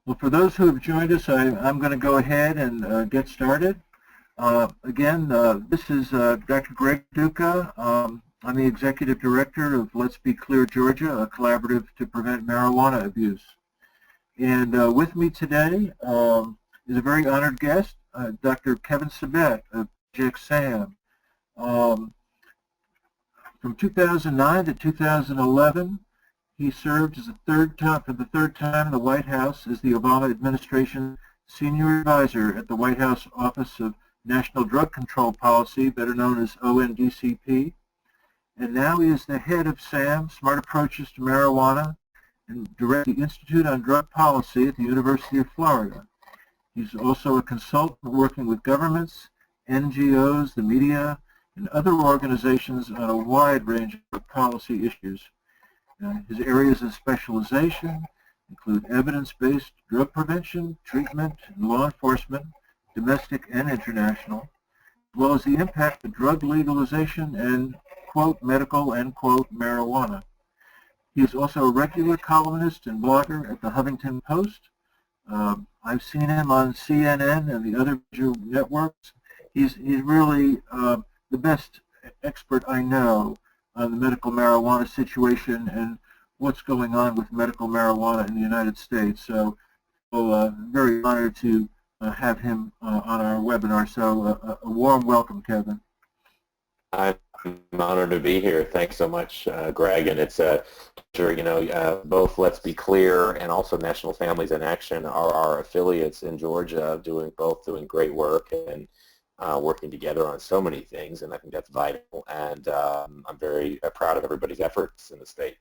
Well, for those who have joined us, I'm going to go ahead and get started. Again, this is Dr. Gregg Raduka. I'm the Executive Director of Let's Be Clear Georgia, a collaborative to prevent marijuana abuse. And with me today is a very honored guest, Dr. Kevin Sabet of Project SAM. From 2009 to 2011, he served as for the third time in the White House as the Obama administration senior advisor at the White House Office of National Drug Control Policy, better known as ONDCP. And now he is the head of SAM, Smart Approaches to Marijuana, and directs the Institute on Drug Policy at the University of Florida. He's also a consultant working with governments, NGOs, the media, and other organizations on a wide range of policy issues. His areas of specialization include evidence-based drug prevention, treatment, and law enforcement, domestic and international, as well as the impact of drug legalization and, quote, medical, end quote, marijuana. He is also a regular columnist and blogger at the Huffington Post. I've seen him on CNN and the other major networks. He's really the best expert I know on the medical marijuana situation and what's going on with medical marijuana in the United States. So very honored to have him on our webinar. So a warm welcome, Kevin. I'm honored to be here. Thanks so much, Greg. And it's sure, both Let's Be Clear and also National Families in Action are our affiliates in Georgia, doing great work and working together on so many things, and I think that's vital. And I'm very proud of everybody's efforts in the state.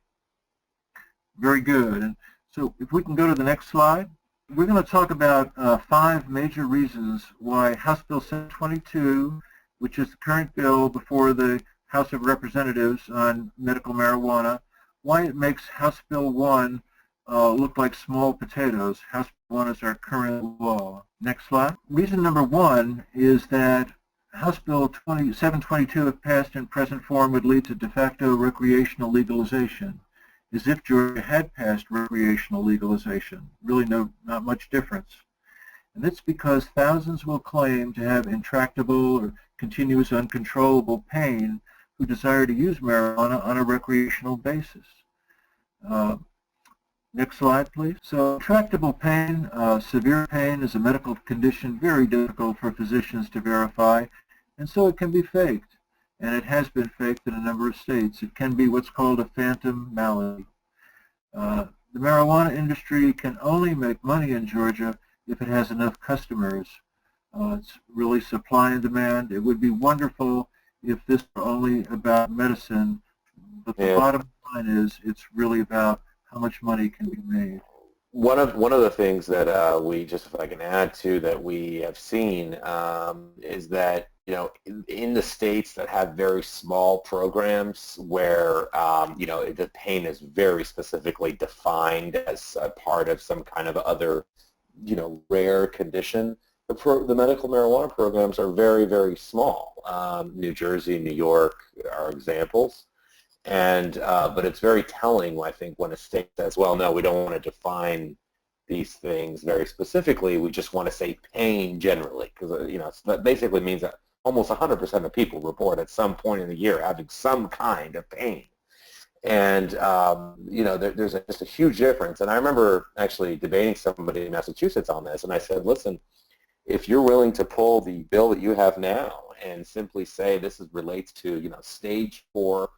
Very good. And so if we can go to the next slide, we're going to talk about 5 major reasons why House Bill 722, which is the current bill before the House of Representatives on medical marijuana, why it makes House Bill 1 look like small potatoes. House Bill 1 is our current law. Next slide. Reason number 1 is that House Bill 722, if passed in present form, would lead to de facto recreational legalization, as if Georgia had passed recreational legalization. Really not much difference. And that's because thousands will claim to have intractable or continuous uncontrollable pain who desire to use marijuana on a recreational basis. Next slide, please. So intractable pain, severe pain is a medical condition very difficult for physicians to verify, and so it can be faked. And it has been faked in a number of states. It can be what's called a phantom malady. The marijuana industry can only make money in Georgia if it has enough customers. It's really supply and demand. It would be wonderful if this were only about medicine, but the bottom line is it's really about how much money can be made. One of the things that if I can add to, that we have seen is that, in the states that have very small programs where the pain is very specifically defined as a part of some kind of other rare condition, the medical marijuana programs are very, very small. New Jersey, New York are examples. And but it's very telling, I think, when a state says, well, no, we don't want to define these things very specifically. We just want to say pain generally, because that basically means that almost 100% of people report at some point in the year having some kind of pain. And there's just a huge difference. And I remember actually debating somebody in Massachusetts on this, and I said, listen, if you're willing to pull the bill that you have now and simply say this relates to stage 4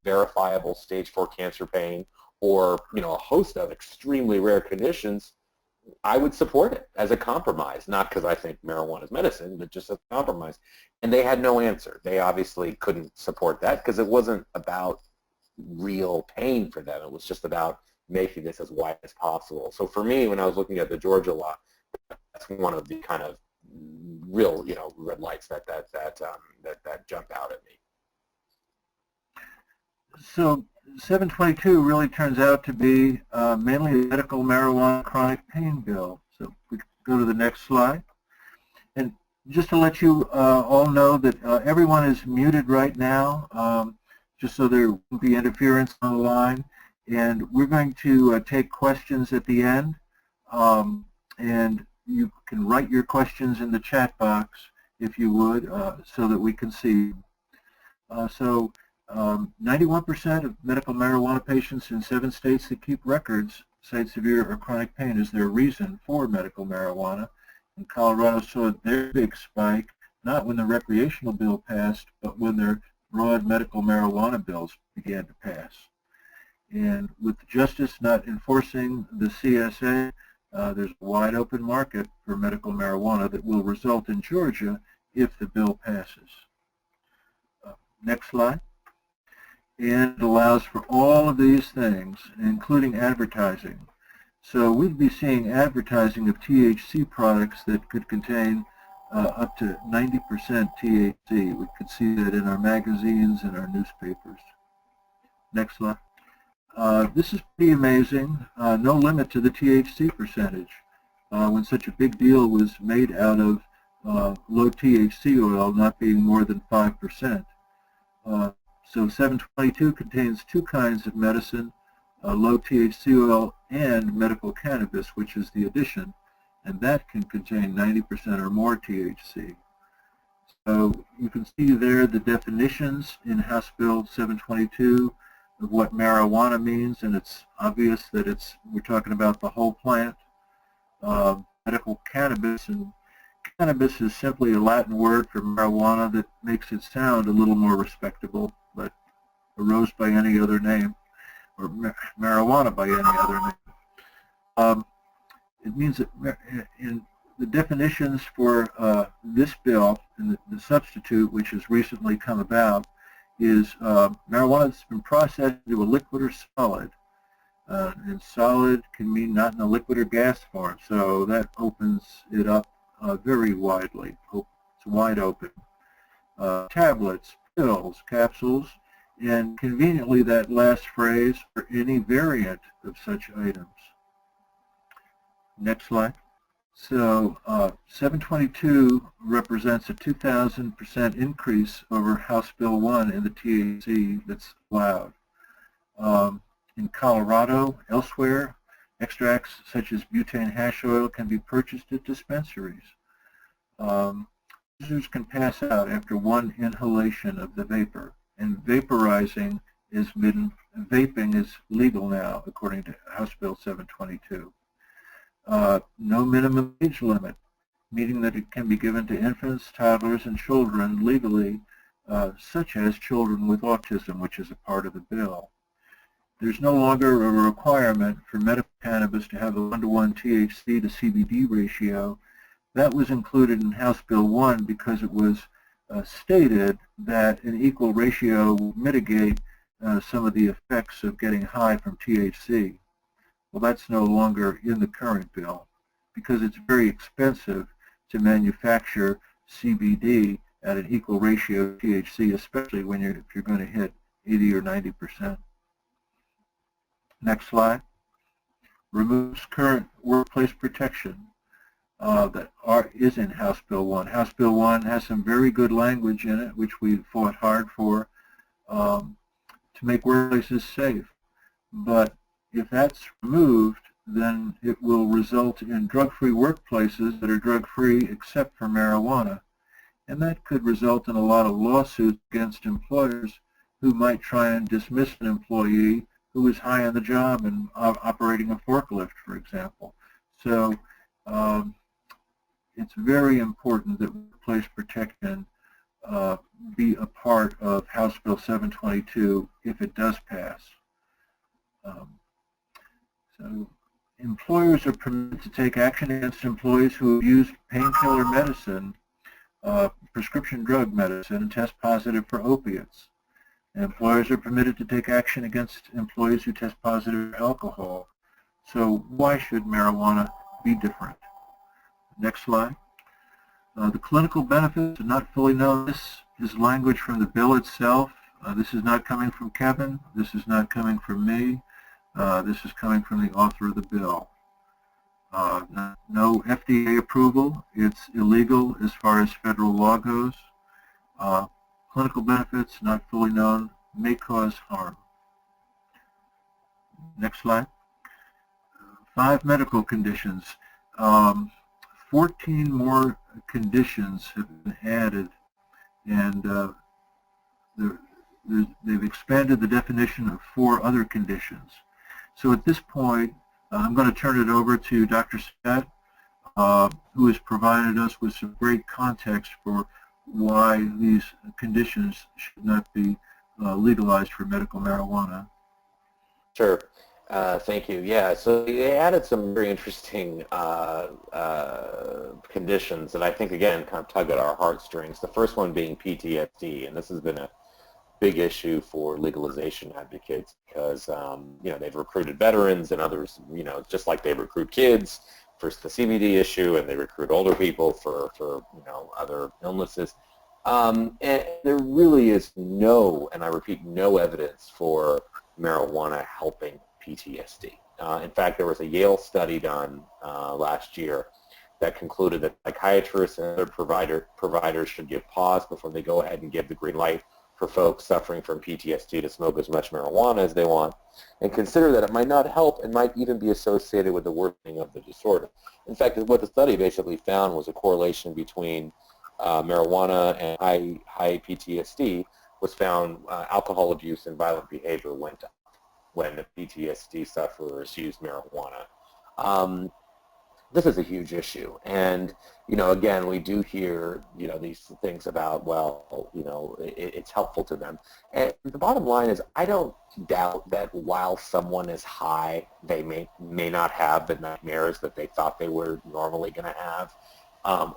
verifiable stage 4 cancer pain, or a host of extremely rare conditions, I would support it as a compromise, not because I think marijuana is medicine, but just as a compromise. And they had no answer. They obviously couldn't support that because it wasn't about real pain for them. It was just about making this as wide as possible. So for me, when I was looking at the Georgia law, that's one of the kind of real red lights that jump out at me. So 722 really turns out to be mainly a medical marijuana chronic pain bill. So we go to the next slide. And just to let you all know that everyone is muted right now, just so there won't be interference on the line. And we're going to take questions at the end. and you can write your questions in the chat box if you would, so that we can see. 91% of medical marijuana patients in 7 states that keep records cite severe or chronic pain as their reason for medical marijuana. And Colorado saw their big spike not when the recreational bill passed, but when their broad medical marijuana bills began to pass. And with justice not enforcing the CSA, there's a wide open market for medical marijuana that will result in Georgia if the bill passes. Next slide. And it allows for all of these things, including advertising. So we'd be seeing advertising of THC products that could contain up to 90% THC. We could see that in our magazines and our newspapers. Next slide. This is pretty amazing. No limit to the THC percentage. When such a big deal was made out of low THC oil not being more than 5%. So 722 contains 2 kinds of medicine, low THC oil and medical cannabis, which is the addition, and that can contain 90% or more THC. So you can see there the definitions in House Bill 722 of what marijuana means, and it's obvious that we're talking about the whole plant. Medical cannabis, and cannabis is simply a Latin word for marijuana that makes it sound a little more respectable, but arose by any other name, or marijuana by any other name. It means that in the definitions for this bill, and the substitute which has recently come about, is marijuana that's been processed into a liquid or solid. And solid can mean not in a liquid or gas form, so that opens it up very widely. It's wide open. Tablets, pills, capsules, and conveniently that last phrase for any variant of such items. Next slide. So 722 represents a 2,000% increase over House Bill 1 in the THC that's allowed. In Colorado, elsewhere, extracts such as butane hash oil can be purchased at dispensaries. Users can pass out after 1 inhalation of the vapor, and vaping is legal now, according to House Bill 722. No minimum age limit, meaning that it can be given to infants, toddlers, and children legally, such as children with autism, which is a part of the bill. There's no longer a requirement for medical cannabis to have a 1-to-1 THC to CBD ratio. That was included in House Bill 1 because it was stated that an equal ratio would mitigate some of the effects of getting high from THC. Well, that's no longer in the current bill because it's very expensive to manufacture CBD at an equal ratio of THC, especially when if you're going to hit 80 or 90%. Next slide. Removes current workplace protection that is in House Bill 1. House Bill 1 has some very good language in it, which we fought hard for, to make workplaces safe. But if that's removed, then it will result in drug-free workplaces that are drug-free except for marijuana. And that could result in a lot of lawsuits against employers who might try and dismiss an employee who is high on the job and operating a forklift, for example. So it's very important that workplace protection be a part of House Bill 722 if it does pass. So employers are permitted to take action against employees who have used painkiller medicine, prescription drug medicine, and test positive for opiates. Employers are permitted to take action against employees who test positive for alcohol. So why should marijuana be different? Next slide. The clinical benefits are not fully known. This is language from the bill itself. This is not coming from Kevin. This is not coming from me. This is coming from the author of the bill. No FDA approval. It's illegal as far as federal law goes. Clinical benefits not fully known, may cause harm. Next slide. 5 medical conditions. um, 14 more conditions have been added, and they've expanded the definition of 4 other conditions. So at this point, I'm going to turn it over to Dr. Sabet, who has provided us with some great context for why these conditions should not be legalized for medical marijuana. Sure. Thank you. Yeah, so they added some very interesting conditions that I think, again, kind of tug at our heartstrings. The first one being PTSD, and this has been a big issue for legalization advocates because, you know, they've recruited veterans and others, you know, just like they recruit kids for the CBD issue and they recruit older people for you know, other illnesses. And there really is no, and I repeat, no evidence for marijuana helping PTSD. In fact, there was a Yale study done last year that concluded that psychiatrists and other providers should give pause before they go ahead and give the green light for folks suffering from PTSD to smoke as much marijuana as they want, and consider that it might not help and might even be associated with the worsening of the disorder. In fact, what the study basically found was a correlation between marijuana and high PTSD was found. Alcohol abuse and violent behavior went up when the PTSD sufferers used marijuana. This is a huge issue, and you know, again, we do hear, you know, these things about, well, you know, it's helpful to them. And the bottom line is, I don't doubt that while someone is high, they may not have the nightmares that they thought they were normally going to have,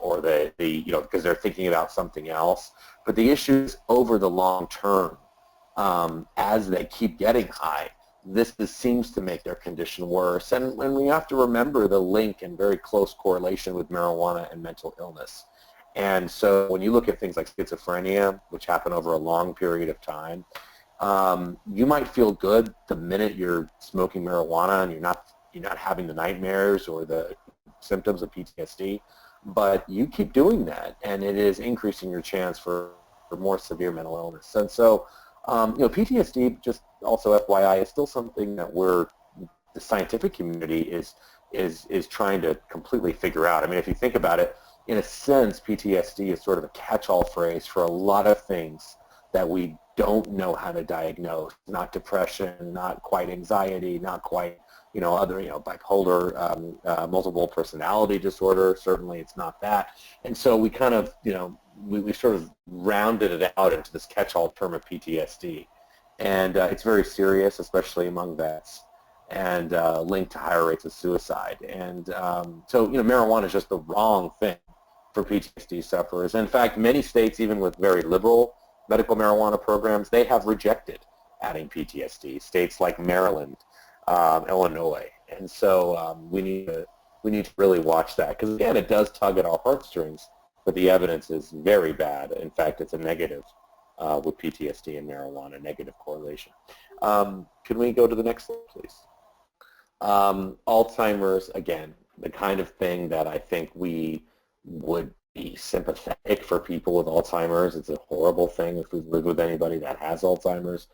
or the you know, because they're thinking about something else. But the issue is over the long term, as they keep getting high, this seems to make their condition worse. And we have to remember the link and very close correlation with marijuana and mental illness. And so when you look at things like schizophrenia, which happen over a long period of time, you might feel good the minute you're smoking marijuana and you're not having the nightmares or the symptoms of PTSD, but you keep doing that, and it is increasing your chance for more severe mental illness. And so, you know, PTSD, just also FYI, is still something that the scientific community is trying to completely figure out. I mean, if you think about it, in a sense, PTSD is sort of a catch-all phrase for a lot of things that we don't know how to diagnose. Not depression, not quite anxiety, not quite, you know, other, you know, bipolar, multiple personality disorder. Certainly it's not that. And so we kind of, you know, we sort of rounded it out into this catch-all term of PTSD. And it's very serious, especially among vets, and linked to higher rates of suicide. And so, you know, marijuana is just the wrong thing for PTSD sufferers. In fact, many states, even with very liberal medical marijuana programs, they have rejected adding PTSD. States like Maryland, Illinois. And so we need to really watch that, because again, it does tug at our heartstrings, but the evidence is very bad. In fact, it's a negative with PTSD and marijuana, negative correlation. Can we go to the next slide, please? Alzheimer's, again, the kind of thing that I think we would be sympathetic for people with Alzheimer's. It's a horrible thing if we've lived with anybody that has Alzheimer's.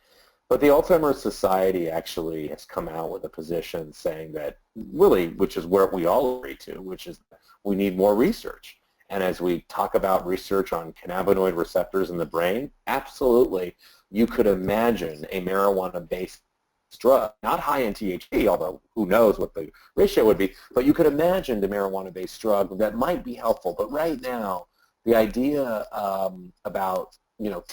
But the Alzheimer's Society actually has come out with a position saying that really, which is where we all agree to, which is we need more research. And as we talk about research on cannabinoid receptors in the brain, absolutely, you could imagine a marijuana-based drug, not high in THC, although who knows what the ratio would be, but you could imagine the marijuana-based drug that might be helpful. But right now, the idea about, you know,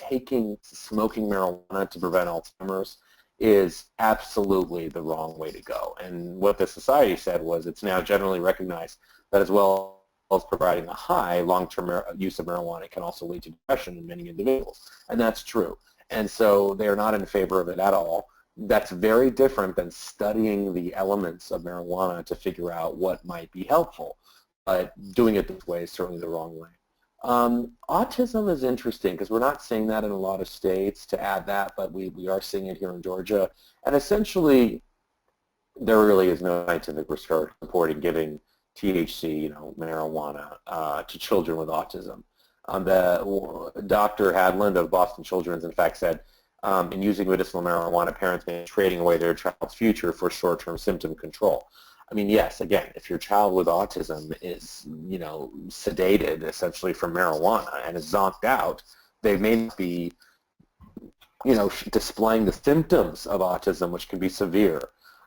smoking marijuana to prevent Alzheimer's is absolutely the wrong way to go. And what the society said was it's now generally recognized that as well as providing a high, long-term use of marijuana can also lead to depression in many individuals. And that's true. And so they're not in favor of it at all. That's very different than studying the elements of marijuana to figure out what might be helpful. But doing it this way is certainly the wrong way. Autism is interesting because we're not seeing that in a lot of states to add that, but we are seeing it here in Georgia. And essentially, there really is no scientific research supporting giving THC, you know, marijuana, to children with autism. Dr. Hadland of Boston Children's, in fact, said, in using medicinal marijuana, parents may be trading away their child's future for short-term symptom control. I mean, yes, again, if your child with autism is, you know, sedated essentially from marijuana and is zonked out, they may not be, you know, displaying the symptoms of autism, which can be severe.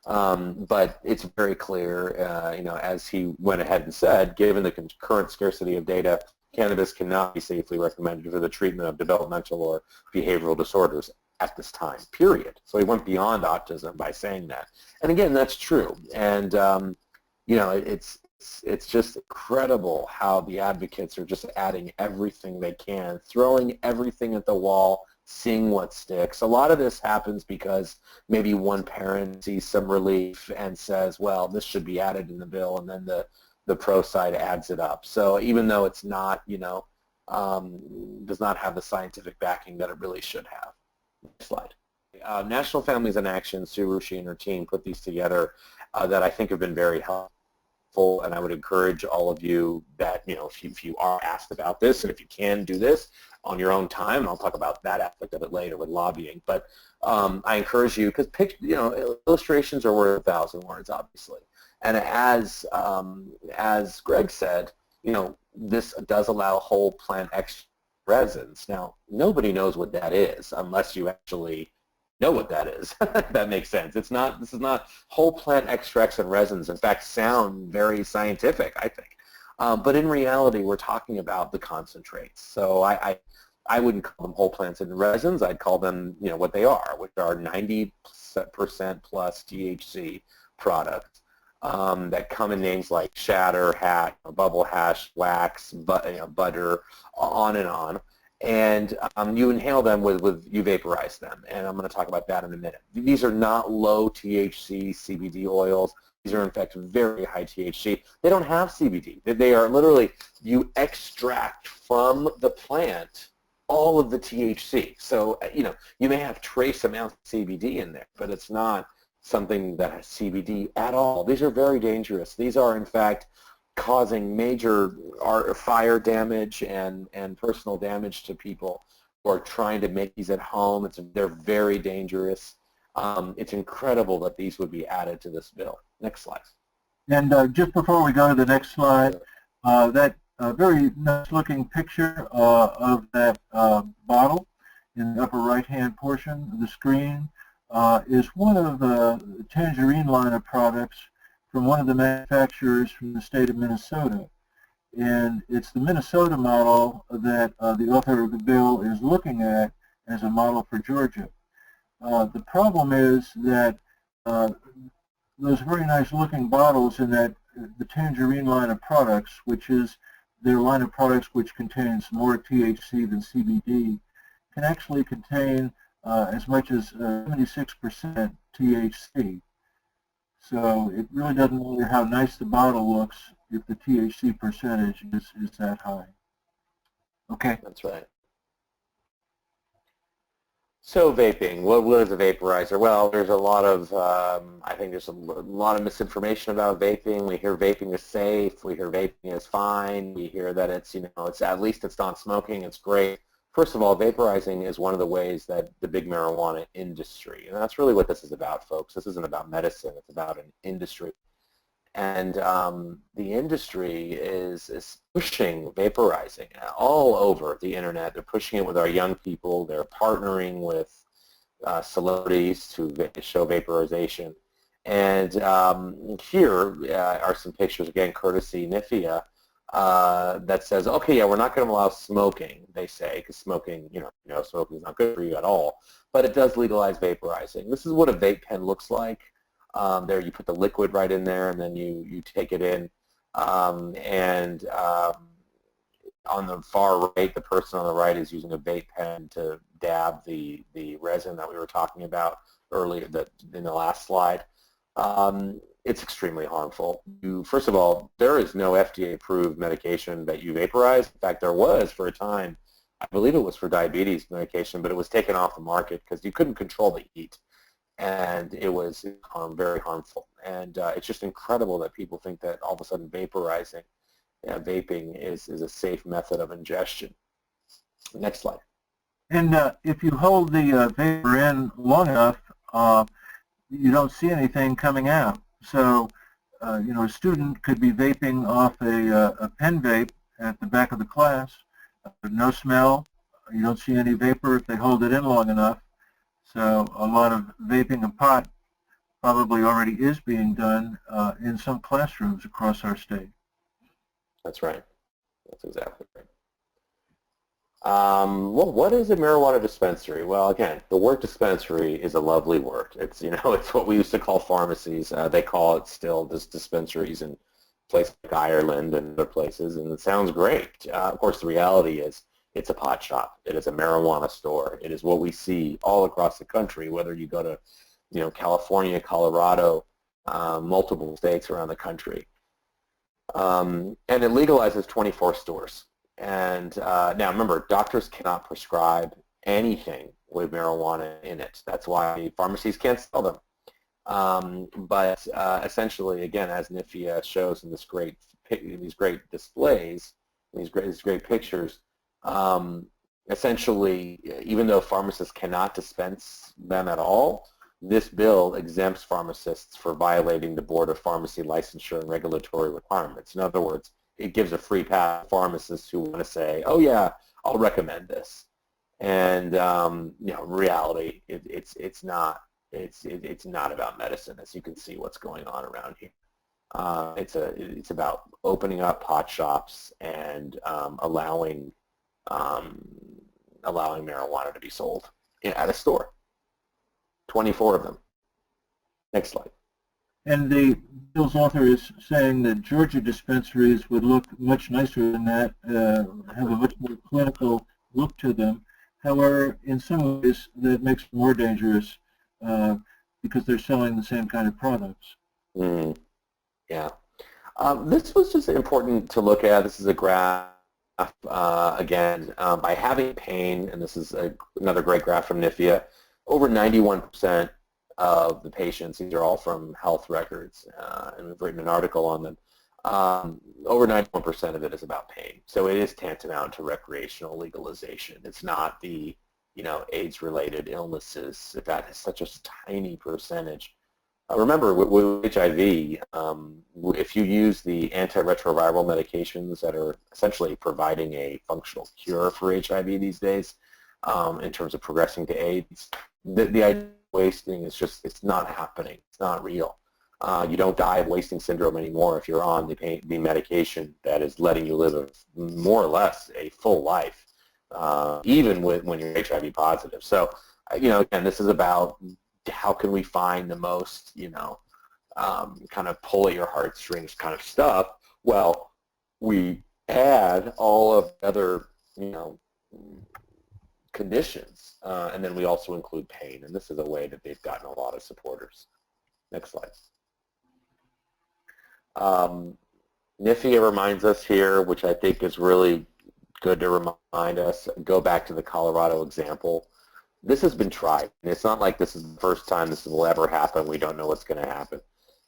But it's very clear, you know, as he went ahead and said, given the current scarcity of data, cannabis cannot be safely recommended for the treatment of developmental or behavioral disorders at this time, period. So he went beyond autism by saying that. And again, that's true. And, you know, it's just incredible how the advocates are just adding everything they can, throwing everything at the wall, seeing what sticks. A lot of this happens because maybe one parent sees some relief and says, well, this should be added in the bill, and then the pro side adds it up. So even though it's not, you know, does not have the scientific backing that it really should have. Next slide. National Families in Action, Sue Rushi and her team put these together that I think have been very helpful, and I would encourage all of you that, you know, if you are asked about this, and if you can do this on your own time, and I'll talk about that aspect of it later with lobbying, but I encourage you, because you know, illustrations are worth 1,000 words, obviously. And as Greg said, you know, this does allow whole plant extract resins. Now, nobody knows what that is unless you actually know what that is. If that makes sense. This is not whole plant extracts and resins. In fact, sound very scientific, I think. But in reality, we're talking about the concentrates. So I wouldn't call them whole plants and resins. I'd call them, you know, what they are, which are 90% plus THC products that come in names like shatter, hash, bubble hash, wax, butter, on and on. And you inhale them you vaporize them, and I'm going to talk about that in a minute. These are not low THC CBD oils. These are in fact very high THC. They don't have CBD. They are literally, you extract from the plant all of the THC. So, you know, you may have trace amounts of CBD in there, but it's not something that has CBD at all. These are very dangerous. These are in fact causing major fire damage and personal damage to people who are trying to make these at home. They're very dangerous. It's incredible that these would be added to this bill. Next slide. And just before we go to the next slide, that very nice looking picture of that bottle in the upper right-hand portion of the screen is one of the tangerine line of products from one of the manufacturers from the state of Minnesota. And it's the Minnesota model that the author of the bill is looking at as a model for Georgia. The problem is that those very nice looking bottles in that the tangerine line of products, which is their line of products which contains more THC than CBD, can actually contain as much as 76% THC. So it really doesn't matter how nice the bottle looks if the THC percentage is that high. Okay. That's right. So vaping, what is a vaporizer? Well, there's a lot of, I think there's a lot of misinformation about vaping. We hear vaping is safe. We hear vaping is fine. We hear that it's, you know, it's at least it's not smoking. It's great. First of all, vaporizing is one of the ways that the big marijuana industry, and that's really what this is about, folks. This isn't about medicine. It's about an industry. And the industry is pushing vaporizing all over the internet. They're pushing it with our young people. They're partnering with celebrities to show vaporization. And here are some pictures, again, courtesy NIFIA, that says, okay, yeah, we're not going to allow smoking, they say, because smoking, you know, smoking is not good for you at all. But it does legalize vaporizing. This is what a vape pen looks like. There you put the liquid right in there, and then you take it in. On the far right, the person on the right is using a vape pen to dab the resin that we were talking about earlier in the last slide. It's extremely harmful. First of all, there is no FDA-approved medication that you vaporize. In fact, there was for a time. I believe it was for diabetes medication, but it was taken off the market because you couldn't control the heat. And it was very harmful. And it's just incredible that people think that all of a sudden vaporizing, vaping is a safe method of ingestion. Next slide. And if you hold the vapor in long enough, you don't see anything coming out. So a student could be vaping off a pen vape at the back of the class. No smell. You don't see any vapor if they hold it in long enough. So a lot of vaping of pot probably already is being done in some classrooms across our state. That's right. That's exactly right. Well, what is a marijuana dispensary? Well, again, the word dispensary is a lovely word. It's, it's what we used to call pharmacies. They call it still just dispensaries in places like Ireland and other places, and it sounds great. Of course, the reality is it's a pot shop. It is a marijuana store. It is what we see all across the country, whether you go to, California, Colorado, multiple states around the country. And it legalizes 24 stores. And now remember, doctors cannot prescribe anything with marijuana in it. That's why pharmacies can't sell them. But essentially, again, as NIFIA shows in these great displays, these great pictures, essentially, even though pharmacists cannot dispense them at all, this bill exempts pharmacists for violating the Board of Pharmacy licensure and regulatory requirements. In other words, it gives a free pass to pharmacists who want to say, oh yeah, I'll recommend this. And in reality, it's not about medicine, as you can see what's going on around here. It's about opening up pot shops and allowing marijuana to be sold at a store. 24 of them. Next slide. And the bill's author is saying that Georgia dispensaries would look much nicer than that, have a much more clinical look to them. However, in some ways, that makes it more dangerous because they're selling the same kind of products. Yeah. This was just important to look at. This is a graph, again, by having pain, and this is another great graph from NIFIA, over 91% of the patients, these are all from health records, and we've written an article on them, over 91% of it is about pain. So it is tantamount to recreational legalization. It's not the, AIDS-related illnesses. That is such a tiny percentage. Remember, with HIV, if you use the antiretroviral medications that are essentially providing a functional cure for HIV these days, in terms of progressing to AIDS, the idea of wasting is just, it's not happening. It's not real. You don't die of wasting syndrome anymore if you're on the medication that is letting you live more or less a full life, even when you're HIV positive. So, again, this is about how can we find the most, kind of pull at your heartstrings kind of stuff. Well, we add all of the other, conditions, and then we also include pain, and this is a way that they've gotten a lot of supporters. Next slide. NIFIA reminds us here, which I think is really good to remind us, go back to the Colorado example. This has been tried, and it's not like this is the first time this will ever happen. We don't know what's going to happen.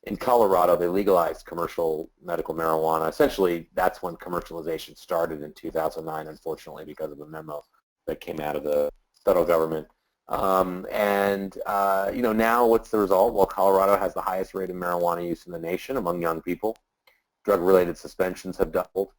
In Colorado, they legalized commercial medical marijuana. Essentially, that's when commercialization started in 2009, unfortunately, because of a memo that came out of the federal government. Now what's the result? Well, Colorado has the highest rate of marijuana use in the nation among young people. Drug-related suspensions have doubled.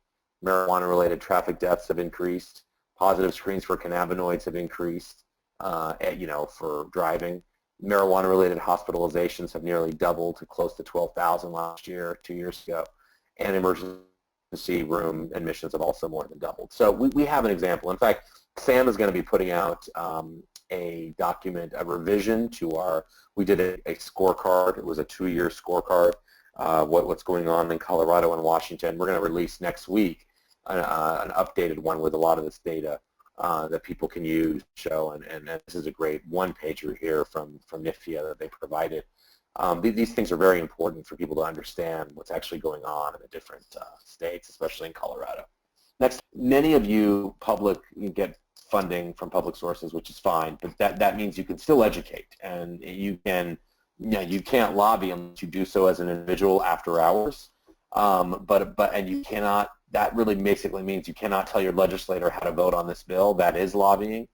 Marijuana-related traffic deaths have increased. Positive screens for cannabinoids have increased, for driving. Marijuana-related hospitalizations have nearly doubled to close to 12,000 last year, 2 years ago. And emergency room admissions have also more than doubled. So we have an example. In fact, SAM is going to be putting out a document, a revision to we did a scorecard. It was a 2-year scorecard, what's going on in Colorado and Washington. We're going to release next week an updated one with a lot of this data that people can use, show, and this is a great one-pager here from NIFIA that they provided. These things are very important for people to understand what's actually going on in the different states, especially in Colorado. Next, many of you get funding from public sources, which is fine, but that means you can still educate, and you can't lobby unless you do so as an individual after hours. And you cannot. That really basically means you cannot tell your legislator how to vote on this bill. That is lobbying.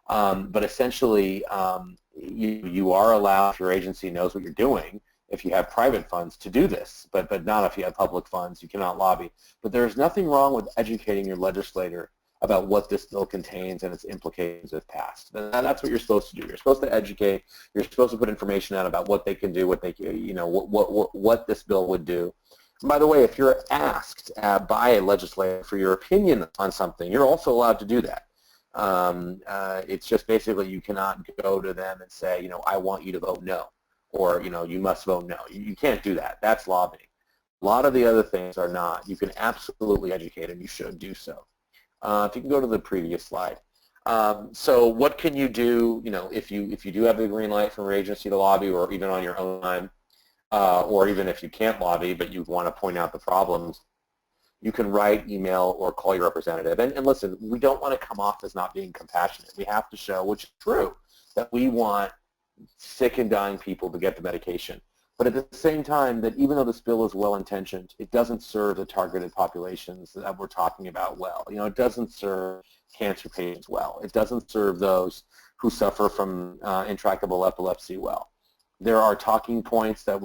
But essentially, you are allowed, if your agency knows what you're doing, if you have private funds to do this, but not if you have public funds. You cannot lobby. But there's nothing wrong with educating your legislator about what this bill contains and its implications if passed. And that's what you're supposed to do. You're supposed to educate. You're supposed to put information out about what they can do, what they, what this bill would do. And by the way, if you're asked by a legislator for your opinion on something, you're also allowed to do that. It's just basically you cannot go to them and say, I want you to vote no, or you must vote no. You can't do that. That's lobbying. A lot of the other things are not. You can absolutely educate, and you should do so. If you can go to the previous slide. So what can you do, if you do have the green light from your agency to lobby, or even on your own time, or even if you can't lobby but you want to point out the problems, you can write, email, or call your representative. And listen, we don't want to come off as not being compassionate. We have to show, which is true, that we want sick and dying people to get the medication. But at the same time, that even though this bill is well-intentioned, it doesn't serve the targeted populations that we're talking about well. It doesn't serve cancer patients well. It doesn't serve those who suffer from intractable epilepsy well. There are talking points that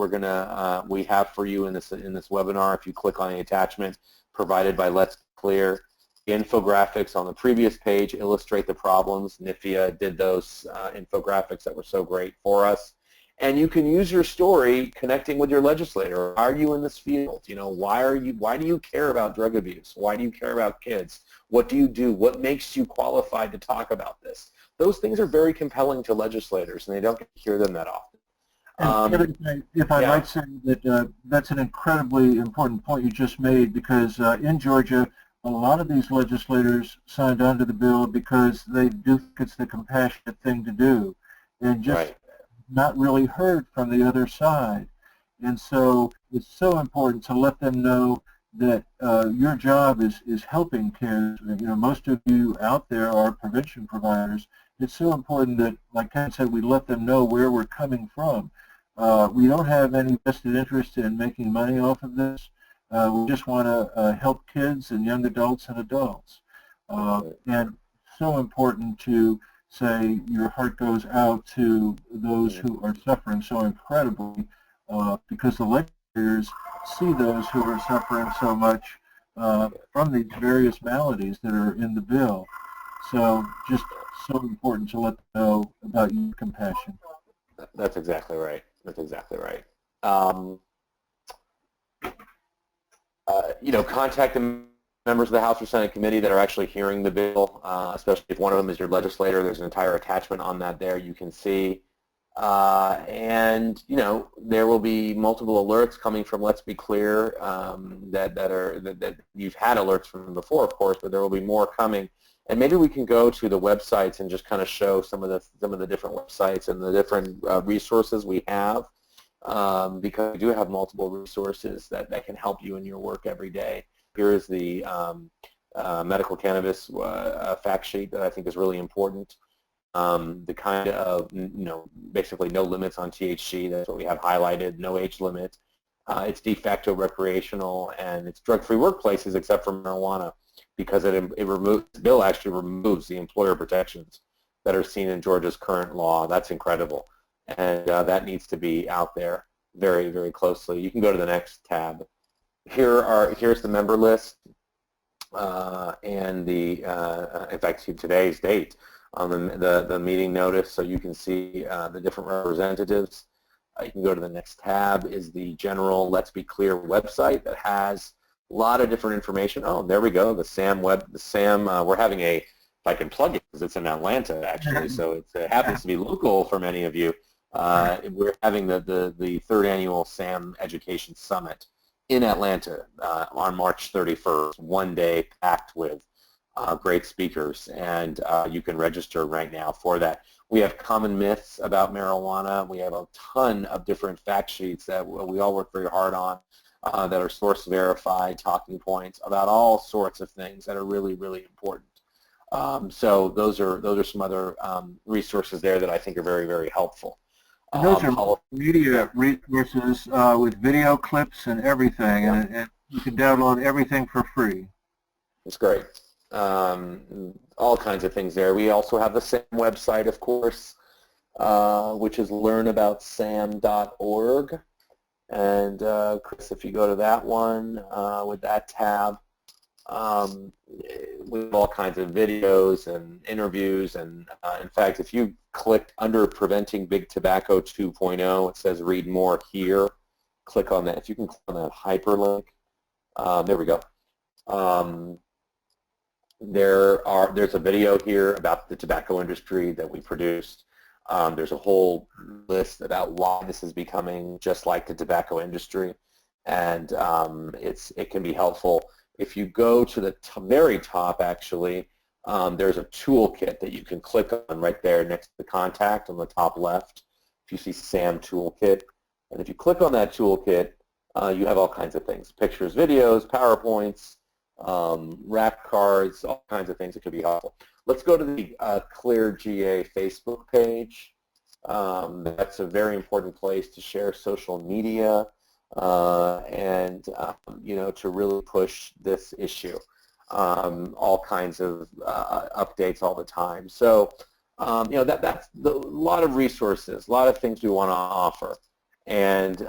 we have for you in this webinar. If you click on the attachment provided by Let's Clear, the infographics on the previous page illustrate the problems. NIFIA did those infographics that were so great for us. And you can use your story connecting with your legislator. Why are you in this field? Why do you care about drug abuse? Why do you care about kids? What do you do? What makes you qualified to talk about this? Those things are very compelling to legislators, and they don't get to hear them that often. And if I might say that that's an incredibly important point you just made, because in Georgia, a lot of these legislators signed on to the bill because they do think it's the compassionate thing to do, and just not really heard from the other side. And so it's so important to let them know that your job is helping kids. Most of you out there are prevention providers. It's so important that, like Ken said, we let them know where we're coming from. We don't have any vested interest in making money off of this. We just want to help kids and young adults and adults. And so important to say your heart goes out to those who are suffering so incredibly, because the legislators see those who are suffering so much from these various maladies that are in the bill. So just so important to let them know about your compassion. That's exactly right. That's exactly right. Contact the members of the House or Senate committee that are actually hearing the bill, especially if one of them is your legislator. There's an entire attachment on that there you can see. And there will be multiple alerts coming from Let's Be Clear that you've had alerts from before, of course, but there will be more coming. And maybe we can go to the websites and just kind of show some of the different websites and the different resources we have, because we do have multiple resources that can help you in your work every day. Here is the medical cannabis fact sheet that I think is really important. The kind of, basically no limits on THC, that's what we have highlighted, no age limit. It's de facto recreational, and it's drug-free workplaces except for marijuana, because the bill actually removes the employer protections that are seen in Georgia's current law. That's incredible, and that needs to be out there very, very closely. You can go to the next tab. Here's the member list, and in fact, today's date on the meeting notice, so you can see the different representatives. You can go to the next tab. Is the general Let's Be Clear website that has a lot of different information. Oh, there we go. The SAM we're having if I can plug it because it's in Atlanta actually, so it happens to be local for many of you. We're having the third annual SAM Education Summit in Atlanta on March 31st, one day packed with great speakers, and you can register right now for that. We have common myths about marijuana. We have a ton of different fact sheets that we all work very hard on that are source verified, talking points about all sorts of things that are really, really important. So those are some other resources there that I think are very, very helpful. And those are media resources with video clips and everything, and you can download everything for free. That's great. All kinds of things there. We also have the SAM website, of course, which is learnaboutsam.org. And Chris, if you go to that one with that tab, with all kinds of videos and interviews, and in fact, if you click under Preventing Big Tobacco 2.0, it says read more here. Click on that. If you can click on that hyperlink, there we go. There's a video here about the tobacco industry that we produced. There's a whole list about why this is becoming just like the tobacco industry, and it can be helpful. If you go to the very top, actually, there's a toolkit that you can click on right there next to the contact on the top left. If you see SAM toolkit, and if you click on that toolkit, you have all kinds of things: pictures, videos, PowerPoints, wrap cards, all kinds of things that could be helpful. Let's go to the Clear GA Facebook page. That's a very important place to share social media and to really push this issue. All kinds of updates all the time. So that's a lot of resources, a lot of things we want to offer, and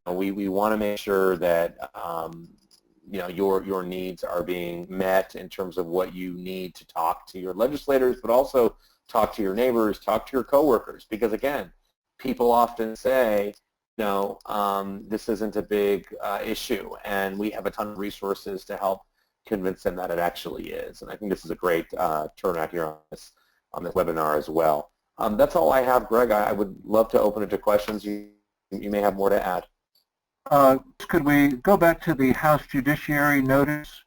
we want to make sure that your needs are being met in terms of what you need to talk to your legislators, but also talk to your neighbors, talk to your coworkers, because again, people often say, this isn't a big issue, and we have a ton of resources to help convince them that it actually is. And I think this is a great turnout here on this webinar as well. That's all I have, Greg. I would love to open it to questions. You may have more to add. Could we go back to the House Judiciary notice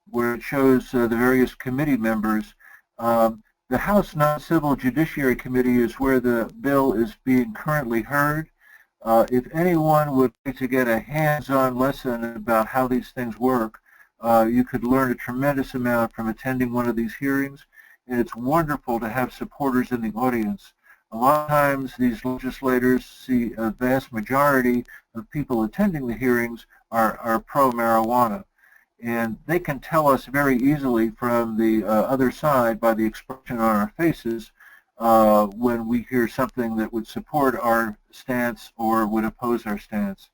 where it shows the various committee members? The House Non-Civil Judiciary Committee is where the bill is being currently heard. If anyone would like to get a hands-on lesson about how these things work, you could learn a tremendous amount from attending one of these hearings, and it's wonderful to have supporters in the audience. A lot of times these legislators see a vast majority of people attending the hearings are pro-marijuana, and they can tell us very easily from the other side by the expression on our faces when we hear something that would support our stance or would oppose our stance.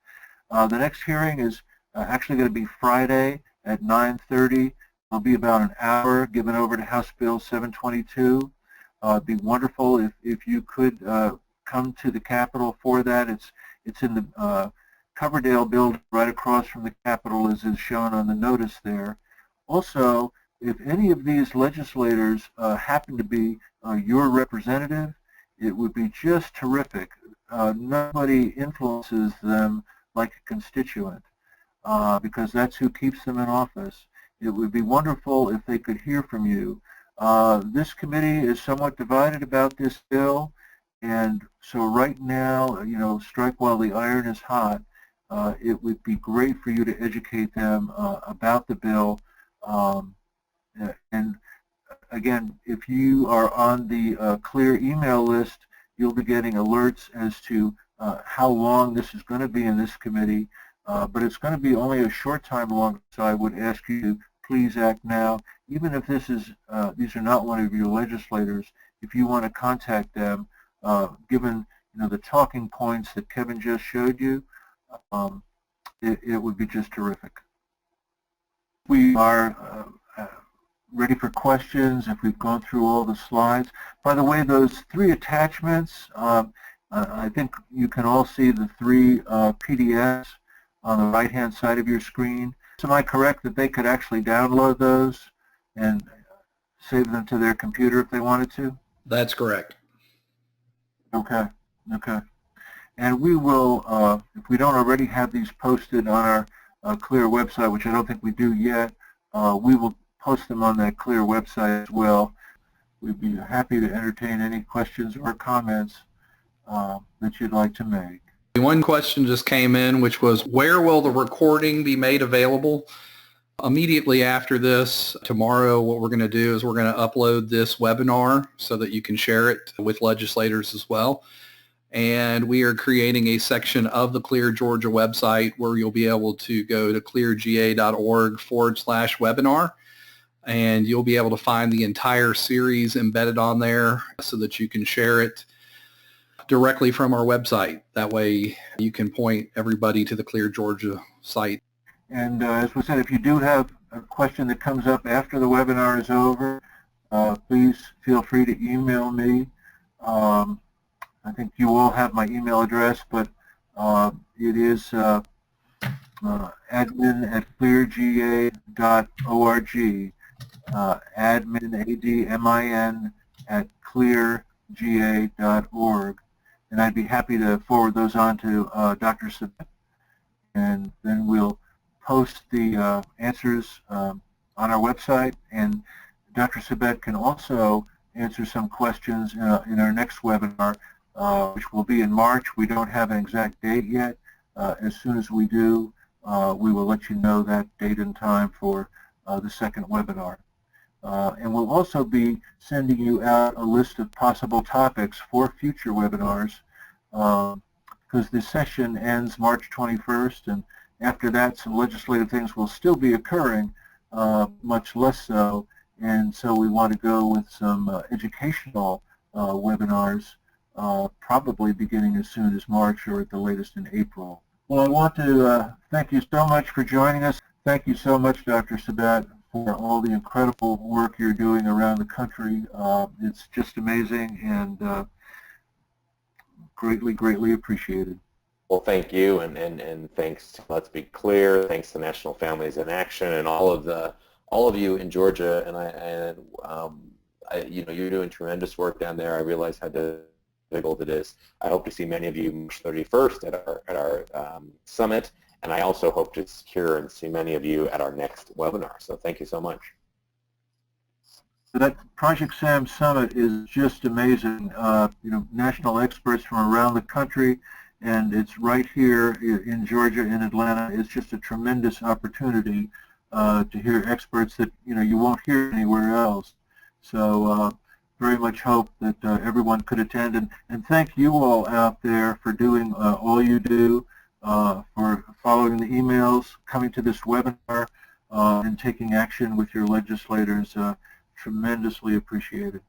The next hearing is actually going to be Friday at 9:30. It'll be about an hour given over to House Bill 722. It'd be wonderful if you could come to the Capitol for that. It's in the Coverdale building right across from the Capitol, as is shown on the notice there. Also, if any of these legislators happen to be your representative, it would be just terrific. Nobody influences them like a constituent because that's who keeps them in office. It would be wonderful if they could hear from you. This committee is somewhat divided about this bill, and so right now, strike while the iron is hot. It would be great for you to educate them about the bill. And again, if you are on the Clear email list, you'll be getting alerts as to how long this is going to be in this committee. But it's going to be only a short time long, so I would ask you to please act now. Even if these are not one of your legislators, if you want to contact them, given the talking points that Kevin just showed you, it would be just terrific. We are ready for questions if we've gone through all the slides. By the way, those three attachments, I think you can all see the three PDFs on the right-hand side of your screen. So am I correct that they could actually download those and save them to their computer if they wanted to? That's correct. Okay. And we will, if we don't already have these posted on our Clear website, which I don't think we do yet, we will post them on that Clear website as well. We'd be happy to entertain any questions or comments that you'd like to make. One question just came in, which was, where will the recording be made available? Immediately after this, tomorrow, what we're going to do is we're going to upload this webinar so that you can share it with legislators as well. And we are creating a section of the Clear Georgia website where you'll be able to go to clearga.org/webinar, and you'll be able to find the entire series embedded on there so that you can share it directly from our website. That way you can point everybody to the Clear Georgia site. And as we said, if you do have a question that comes up after the webinar is over, please feel free to email me. I think you all have my email address, but it is admin@clearga.org, admin, A-D-M-I-N, at clearga.org. And I'd be happy to forward those on to Dr. Sabet, and then we'll post the answers on our website, and Dr. Sabet can also answer some questions in our next webinar, which will be in March. We don't have an exact date yet. As soon as we do, we will let you know that date and time for the second webinar. And we'll also be sending you out a list of possible topics for future webinars, because this session ends March 21st, and after that some legislative things will still be occurring, much less so, and so we want to go with some educational webinars, probably beginning as soon as March or at the latest in April. Well, I want to thank you so much for joining us. Thank you so much, Dr. Sabet, for all the incredible work you're doing around the country. It's just amazing and greatly, greatly appreciated. Well, thank you, and thanks to Let's Be Clear, thanks to National Families in Action, and all of you in Georgia. And you know, you're doing tremendous work down there. I realize how difficult it is. I hope to see many of you March 31st at our summit, and I also hope to secure and see many of you at our next webinar. So thank you so much. That Project SAM Summit is just amazing. You know, national experts from around the country, and it's right here in Georgia, in Atlanta. It's just a tremendous opportunity to hear experts that you won't hear anywhere else. So very much hope that everyone could attend, and thank you all out there for doing all you do, for following the emails, coming to this webinar, and taking action with your legislators. Tremendously appreciated.